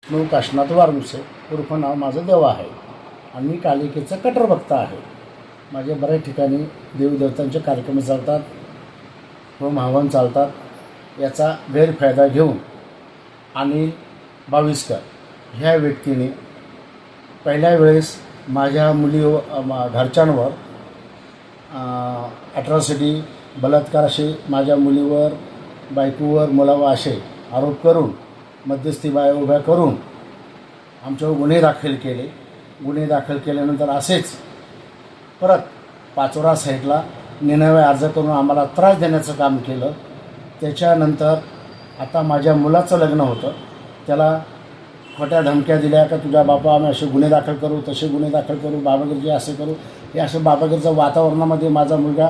मी काशीनाथ वारमुसे उर्फ नाव माझं देवा आहे आणि मी कालिकेचा कट्टर भक्त आहे. माझे बऱ्याच ठिकाणी देवदेवतांचे कार्यक्रम चालतात व आव्हान चालतात. याचा गैरफायदा घेऊन अनिल बाविस्कर ह्या व्यक्तीने पहिल्या वेळेस माझ्या घरच्यांवर अट्रॉसिटी बलात्कार असे माझ्या मुलीवर बायकोवर मुलावर असे आरोप करून मध्यस्थी बाया उभ्या करून आमच्यावर गुन्हे दाखल केले. गुन्हे दाखल केल्यानंतर असेच परत पाचोरा साईडला निर्णय अर्ज करून आम्हाला त्रास देण्याचं काम केलं. त्याच्यानंतर आता माझ्या मुलाचं लग्न होतं, त्याला खोट्या धमक्या दिल्या का तुझ्या बापा आम्ही असे गुन्हे दाखल करू, तसे गुन्हे दाखल करू, बाबागिरीचे असे करू. हे असं बाबागिरीचं वातावरणामध्ये माझा मुलगा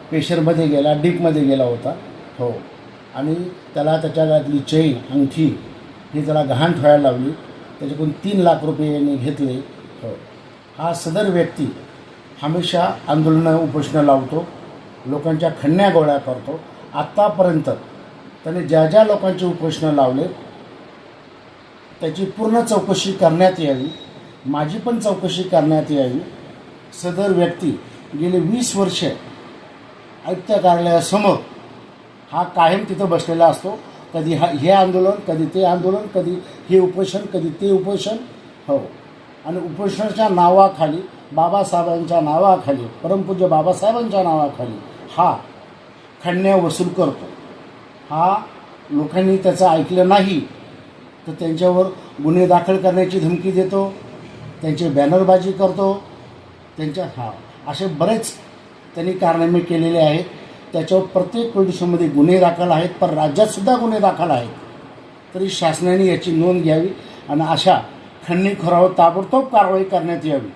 प्रेशरमध्ये गेला, डीपमध्ये गेला होता. हो, आणि त्याला त्याच्या गळ्यातली चेन अंगठी ही त्याला गहाण ठेवायला लावली. त्याच्याकडून 3 लाख रुपये यांनी घेतले. हो, हा सदर व्यक्ती हमेशा आंदोलनं उपोषणं लावतो, लोकांच्या खण्या गोळ्या करतो. आत्तापर्यंत त्याने ज्या ज्या लोकांची उपोषणं लावले त्याची पूर्ण चौकशी करण्यात यावी, माझी पण चौकशी करण्यात यावी. सदर व्यक्ती गेले 20 वर्षे आयुक्त कार्यालयासमोर हा कायम तिथं बसलेला असतो. कधी हे आंदोलन, कधी ते आंदोलन, कधी हे उपोषण, कधी ते उपोषण. हो, आणि उपोषणाच्या नावाखाली, बाबासाहेबांच्या नावाखाली, परमपूज्य बाबासाहेबांच्या नावाखाली हा खंडण्या वसूल करतो. हा लोकांनी त्याचं ऐकलं नाही तर त्यांच्यावर गुन्हे दाखल करण्याची धमकी देतो, त्यांचे बॅनरबाजी करतो, असे बरेच त्यांनी कारनामे केलेले आहेत. त्याच्यावर प्रत्येक पोलीस स्टेशनमध्ये गुन्हे दाखल आहेत, पण राज्यातसुद्धा गुन्हे दाखल आहेत. तरी शासनाने याची नोंद घ्यावी आणि अशा खंडणीखोरावर ताबडतोब कारवाई करण्यात यावी.